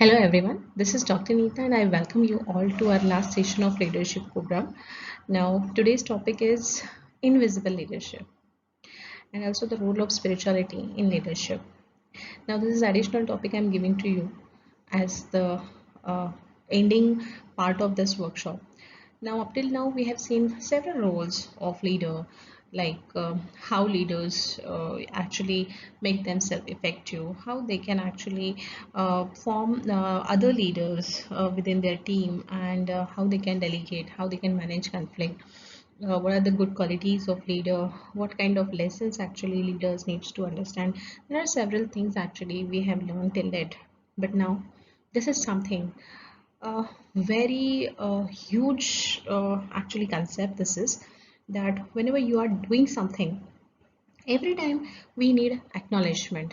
Hello everyone, this is Dr. Neeta and I welcome you all to our last session of leadership program. Now today's topic is invisible leadership and also the role of spirituality in leadership. Now this is additional topic I'm giving to you as the uh, ending part of this workshop. Now up till now we have seen several roles of leader, like how leaders actually make themselves effective, how they can actually form other leaders within their team, and how they can delegate, how they can manage conflict. What are the good qualities of leader, what kind of lessons actually leaders needs to understand. There are several things actually we have learned till that, but now this is something very huge actually concept. This is that whenever you are doing something, every time we need acknowledgement.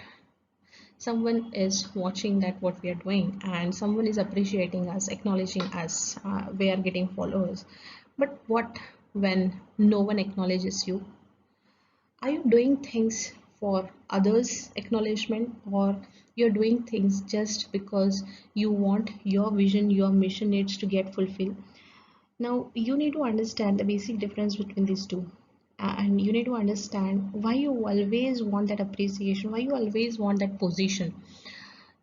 Someone is watching that what we are doing and someone is appreciating us, acknowledging us, we are getting followers. But what when no one acknowledges you? Are you doing things for others acknowledgement, or you're doing things just because you want your vision, your mission needs to get fulfilled? Now you need to understand the basic difference between these two, and you need to understand why you always want that appreciation, why you always want that position.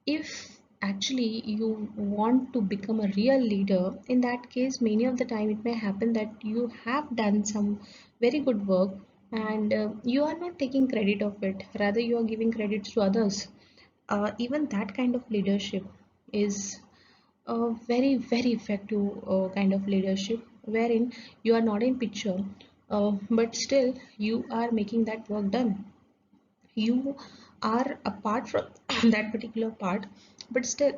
If actually you want to become a real leader, in that case many of the time it may happen that you have done some very good work, and you are not taking credit of it, rather you are giving credits to others. Even that kind of leadership is a very effective kind of leadership, wherein you are not in picture, but still you are making that work done. You are apart from that particular part, but still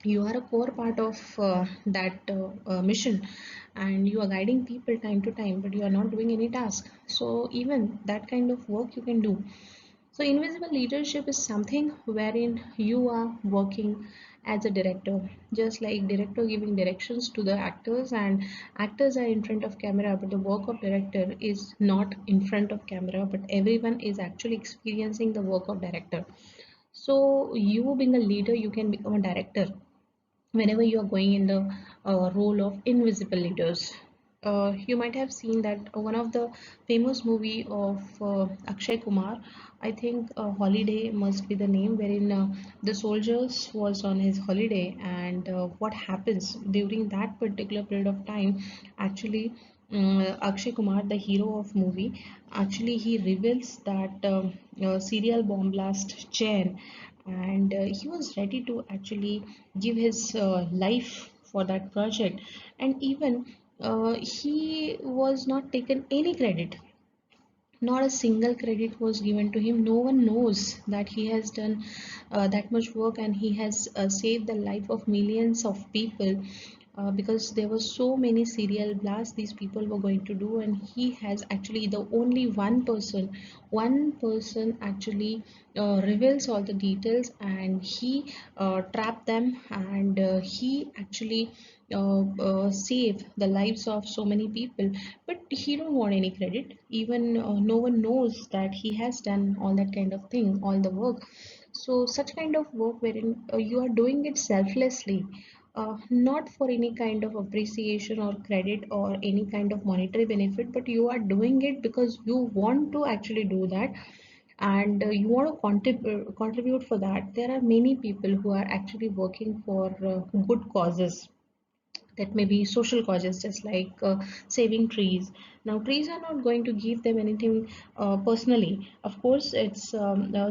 you are a core part of that mission, and you are guiding people time to time, but you are not doing any task. So even that kind of work you can do. So invisible leadership is something wherein you are working as a director, just like director giving directions to the actors, and actors are in front of camera, but the work of director is not in front of camera, but everyone is actually experiencing the work of director. So you being a leader, you can become a director whenever you are going in the role of invisible leaders. You might have seen that one of the famous movie of Akshay Kumar, I think Holiday must be the name, wherein the soldiers was on his holiday, and what happens during that particular period of time, actually Akshay Kumar, the hero of movie, actually he reveals that serial bomb blast chain, and he was ready to actually give his life for that project, and even he was not taken any credit. Not a single credit was given to him. No one knows that he has done that much work, and he has saved the life of millions of people, because there were so many serial blasts these people were going to do, and he has actually the only one person actually reveals all the details, and he trapped them, and he actually save the lives of so many people. But he don't want any credit. Even no one knows that he has done all that kind of thing, all the work. So such kind of work wherein you are doing it selflessly, not for any kind of appreciation or credit or any kind of monetary benefit, but you are doing it because you want to actually do that, and you want to contribute for that. There are many people who are actually working for good causes, that may be social causes, just like saving trees. Now trees are not going to give them anything personally. Of course it's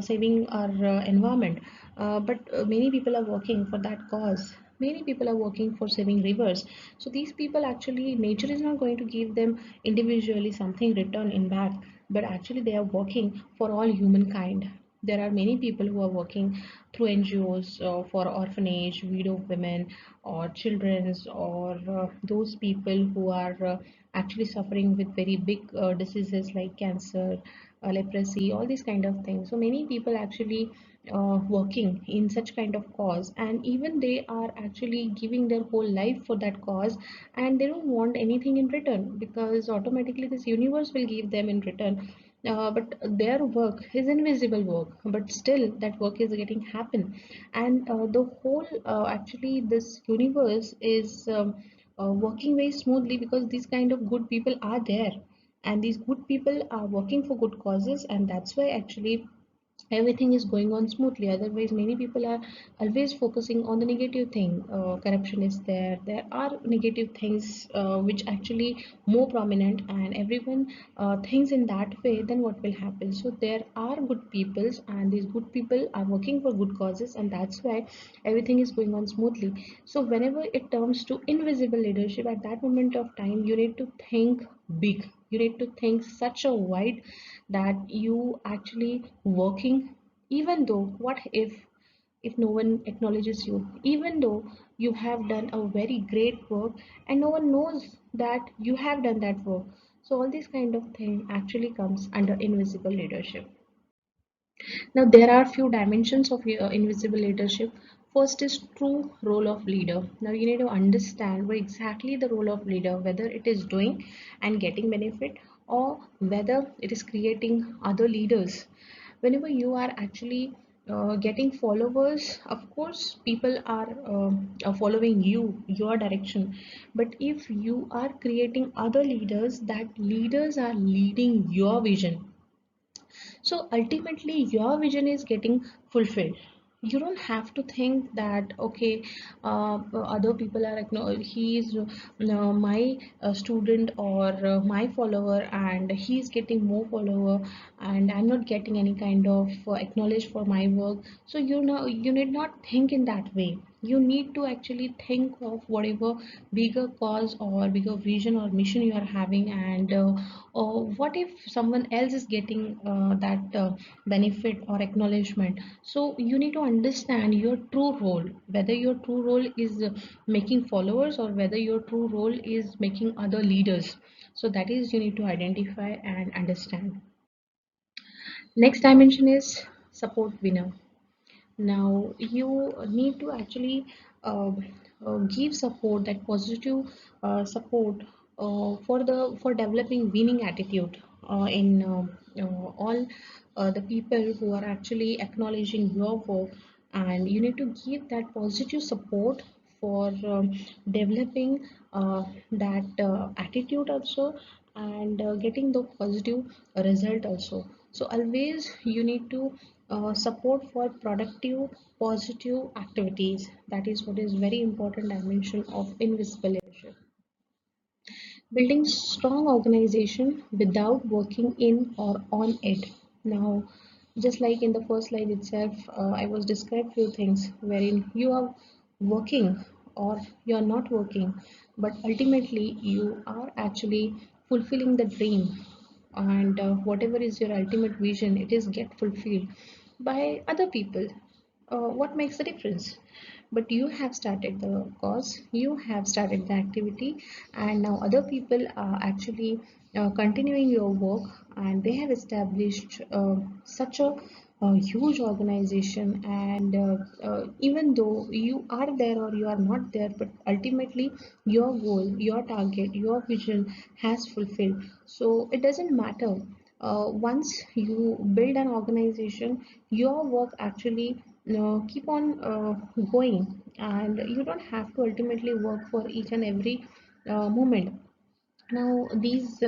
saving our environment, but many people are working for that cause. Many people are working for saving rivers. So these people, actually nature is not going to give them individually something return in back, but actually they are working for all humankind. There are many people who are working through NGOs for orphanage, widow women, or children's, or those people who are actually suffering with very big diseases like cancer, leprosy, all these kind of things. So many people actually working in such kind of cause, and even they are actually giving their whole life for that cause, and they don't want anything in return, because automatically this universe will give them in return. but their work is invisible work, but still that work is getting happen. And the whole actually this universe is working very smoothly because these kind of good people are there, and these good people are working for good causes, and that's why actually everything is going on smoothly. Otherwise many people are always focusing on the negative thing. Corruption is there, there are negative things which actually more prominent, and everyone thinks in that way, then what will happen? So there are good peoples, and these good people are working for good causes, and that's why everything is going on smoothly. So whenever it comes to invisible leadership, at that moment of time you need to think big, you need to think such a wide, that you actually working, even though what if no one acknowledges you, even though you have done a very great work and no one knows that you have done that work. So all these kind of thing actually comes under invisible leadership. Now there are few dimensions of invisible leadership. First is true role of leader. Now you need to understand what exactly the role of leader, whether it is doing and getting benefit, or whether it is creating other leaders. Whenever you are actually getting followers, of course people are following you, your direction. But if you are creating other leaders, that leaders are leading your vision, so ultimately your vision is getting fulfilled. You don't have to think that okay, other people are he is my student or my follower, and he is getting more follower and I'm not getting any kind of acknowledged for my work. So you know, you need not think in that way. You need to actually think of whatever bigger cause or bigger vision or mission you are having, and what if someone else is getting that benefit or acknowledgement. So you need to understand your true role, whether your true role is making followers or whether your true role is making other leaders. So that is you need to identify and understand. Next dimension is support winner. Now you need to actually uh, give support, that positive support for developing winning attitude in all the people who are actually acknowledging your work, and you need to give that positive support for developing that attitude also, and getting the positive result also. So always you need to support for productive positive activities. That is what is very important dimension of invisible leadership. Building strong organization without working in or on it. Now just like in the first slide itself, I was described few things wherein you are working or you are not working, but ultimately you are actually fulfilling the dream, and whatever is your ultimate vision, it is get fulfilled by other people. What makes the difference? But you have started the cause, you have started the activity, and now other people are actually continuing your work, and they have established such a huge organization. And even though you are there or you are not there, but ultimately your goal, your target, your vision has fulfilled. So it doesn't matter. Once you build an organization, your work actually keep on going, and you don't have to ultimately work for each and every moment. Now these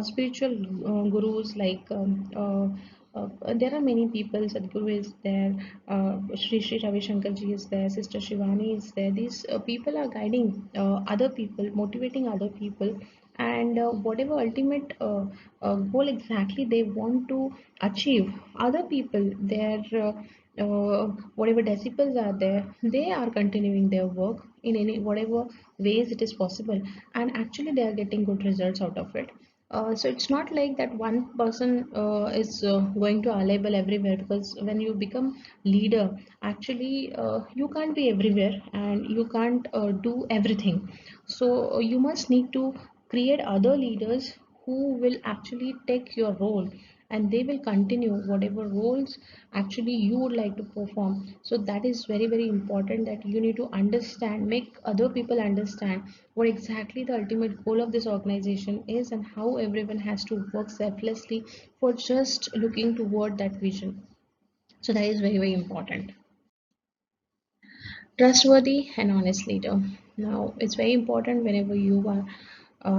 spiritual gurus like there are many people. Sadhguru is there, Sri Ravi Shankar ji is there, Sister Shivani is there. These people are guiding other people, motivating other people, and whatever ultimate goal exactly they want to achieve, other people their whatever disciples are there, they are continuing their work in any whatever ways it is possible, and actually they are getting good results out of it. So it's not like that one person is going to available everywhere, because when you become leader, actually you can't be everywhere and you can't do everything. So you must need to create other leaders who will actually take your role, and they will continue whatever roles actually you would like to perform. So that is very very important, that you need to understand, make other people understand what exactly the ultimate goal of this organization is, and how everyone has to work selflessly for just looking toward that vision. So that is very very important. Trustworthy and honest leader. Now, it's very important whenever you are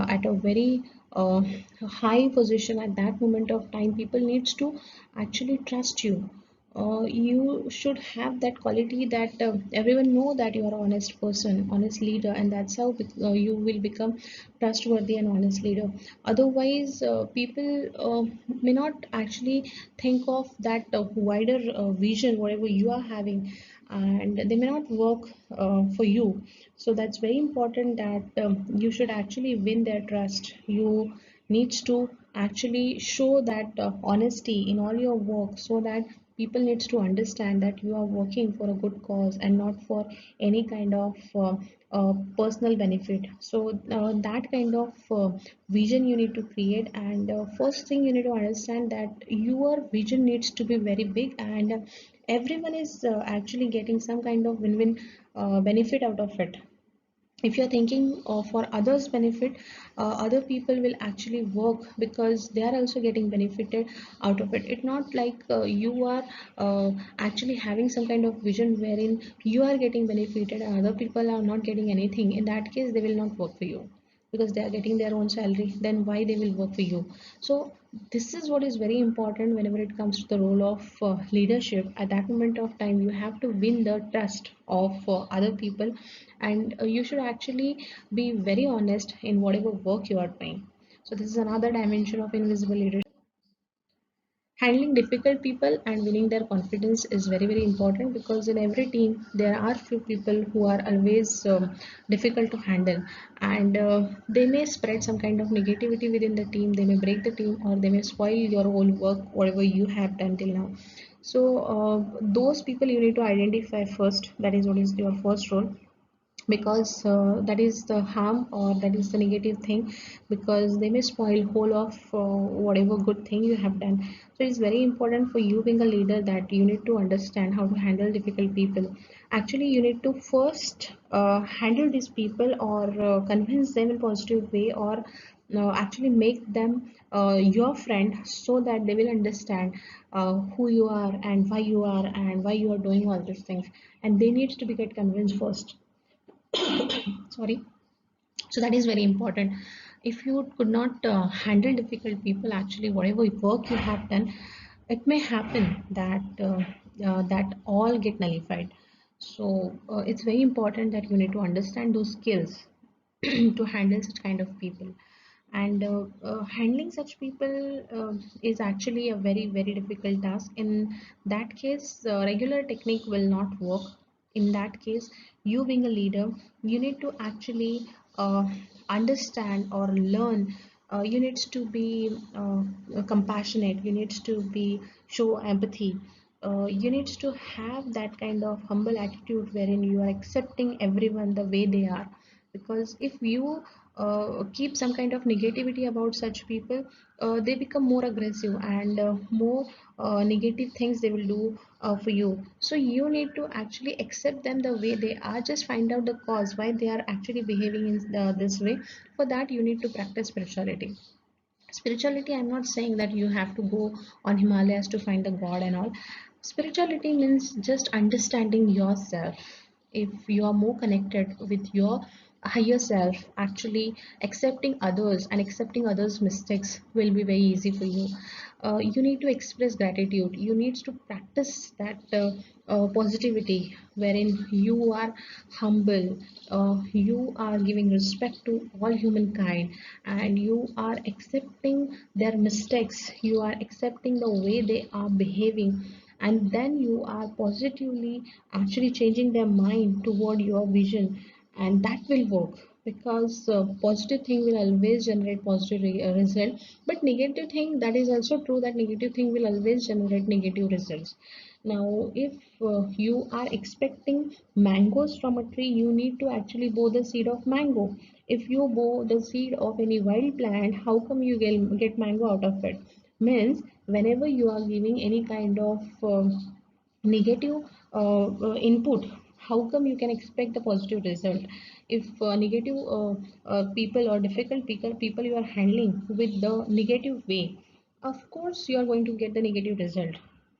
at a very high position at that moment of time, people needs to actually trust you. You should have that quality that everyone know that you are an honest person, honest leader, and that's how you will become trustworthy and honest leader. Otherwise, people may not actually think of that wider vision, whatever you are having, and they may not work for you. So that's very important, that you should actually win their trust. You needs to actually show that honesty in all your work, so that people needs to understand that you are working for a good cause and not for any kind of personal benefit. So that kind of vision you need to create, and first thing you need to understand that your vision needs to be very big, and everyone is actually getting some kind of win-win benefit out of it. If you're thinking for others benefit, other people will actually work because they are also getting benefited out of it. It's not like you are actually having some kind of vision wherein you are getting benefited and other people are not getting anything. In that case, they will not work for you because they are getting their own salary. Then why they will work for you? So this is what is very important whenever it comes to the role of leadership. At that moment of time, you have to win the trust of other people, and you should actually be very honest in whatever work you are doing. So this is another dimension of invisible leadership. Handling difficult people and winning their confidence is very very important, because in every team there are few people who are always difficult to handle, and they may spread some kind of negativity within the team. They may break the team, or they may spoil your whole work whatever you have done till now. So those people you need to identify first. That is what is your first role, because that is the harm, or that is the negative thing, because they may spoil whole of whatever good thing you have done. So it's very important for you being a leader that you need to understand how to handle difficult people. Actually, you need to first handle these people, or convince them in positive way, or actually make them your friend, so that they will understand who you are and why you are and why you are doing all these things, and they need to be get convinced first. Sorry. So that is very important. If you could not handle difficult people, actually whatever work you have done, it may happen that that all get nullified. So it's very important that you need to understand those skills to handle such kind of people. And handling such people is actually a very very difficult task. In that case, regular technique will not work. In that case, you being a leader, you need to actually understand or learn. You need to be compassionate. You need to be show empathy. You need to have that kind of humble attitude wherein you are accepting everyone the way they are. Because if you keep some kind of negativity about such people, they become more aggressive, and more negative things they will do for you. So you need to actually accept them the way they are. Just find out the cause why they are actually behaving in this way. For that, you need to practice spirituality. Spirituality, I'm not saying that you have to go on Himalayas to find the God and all. Spirituality means just understanding yourself. If you are more connected with your higher self, actually accepting others and accepting others mistakes will be very easy for you. You need to express gratitude. You need to practice that positivity wherein you are humble. You are giving respect to all humankind, and you are accepting their mistakes. You are accepting the way they are behaving, and then you are positively actually changing their mind toward your vision, and that will work. Because positive thing will always generate positive result, but negative thing, that is also true, that negative thing will always generate negative results. Now if you are expecting mangoes from a tree, you need to actually bow the seed of mango. If you bow the seed of any wild plant, how come you get mango out of it? Means whenever you are giving any kind of negative input, how come you can expect the positive result? If negative people or difficult people you are handling with the negative way, of course you are going to get the negative result.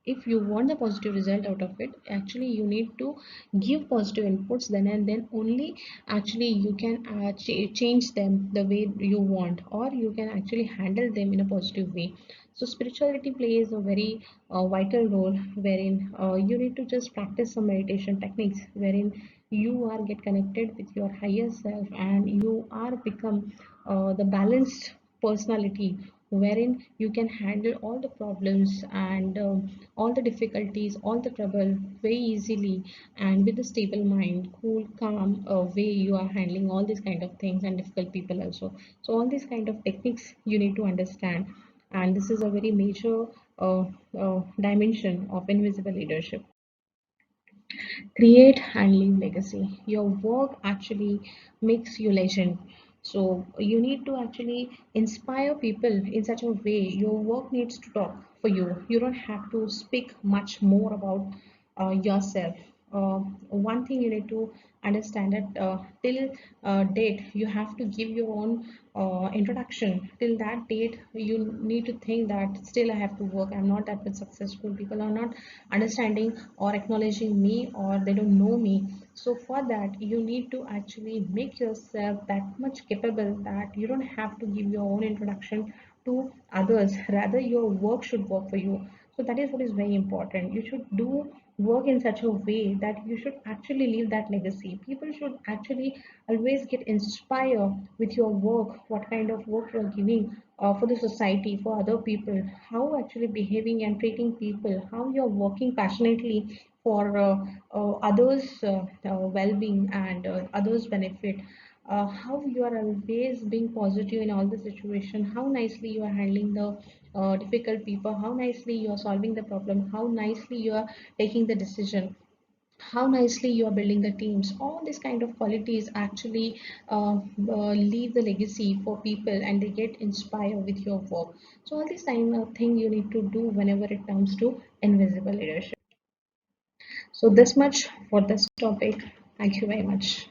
If you want the positive result out of it, actually you need to give positive inputs, then and then only actually you can change them the way you want, or you can actually handle them in a positive way. So spirituality plays a very vital role, wherein you need to just practice some meditation techniques, wherein you are get connected with your higher self and you are become the balanced personality, wherein you can handle all the problems and all the difficulties, all the trouble very easily, and with a stable mind, cool, calm way you are handling all these kind of things and difficult people also. So all these kind of techniques you need to understand, and this is a very major dimension of invisible leadership. Create and leave legacy. Your work actually makes you legend. So you need to actually inspire people in such a way. Your work needs to talk for you. You don't have to speak much more about yourself. uh, One thing you need to understand that till date you have to give your own introduction. Till that date you need to think that still I have to work, I'm not that much successful, people are not understanding or acknowledging me, or they don't know me. So for that you need to actually make yourself that much capable that you don't have to give your own introduction to others, rather your work should work for you. So that is what is very important. You should do work in such a way that you should actually leave that legacy. People should actually always get inspired with your work, what kind of work you're giving for the society, for other people, how actually behaving and treating people, how you're working passionately for others well-being and others benefit, how you are always being positive in all the situation, how nicely you are handling the difficult people, how nicely you are solving the problem, how nicely you are taking the decision, how nicely you are building the teams. All these kind of qualities actually leave the legacy for people and they get inspired with your work. So all these kind of thing you need to do whenever it comes to invisible leadership. So this much for this topic. Thank you very much.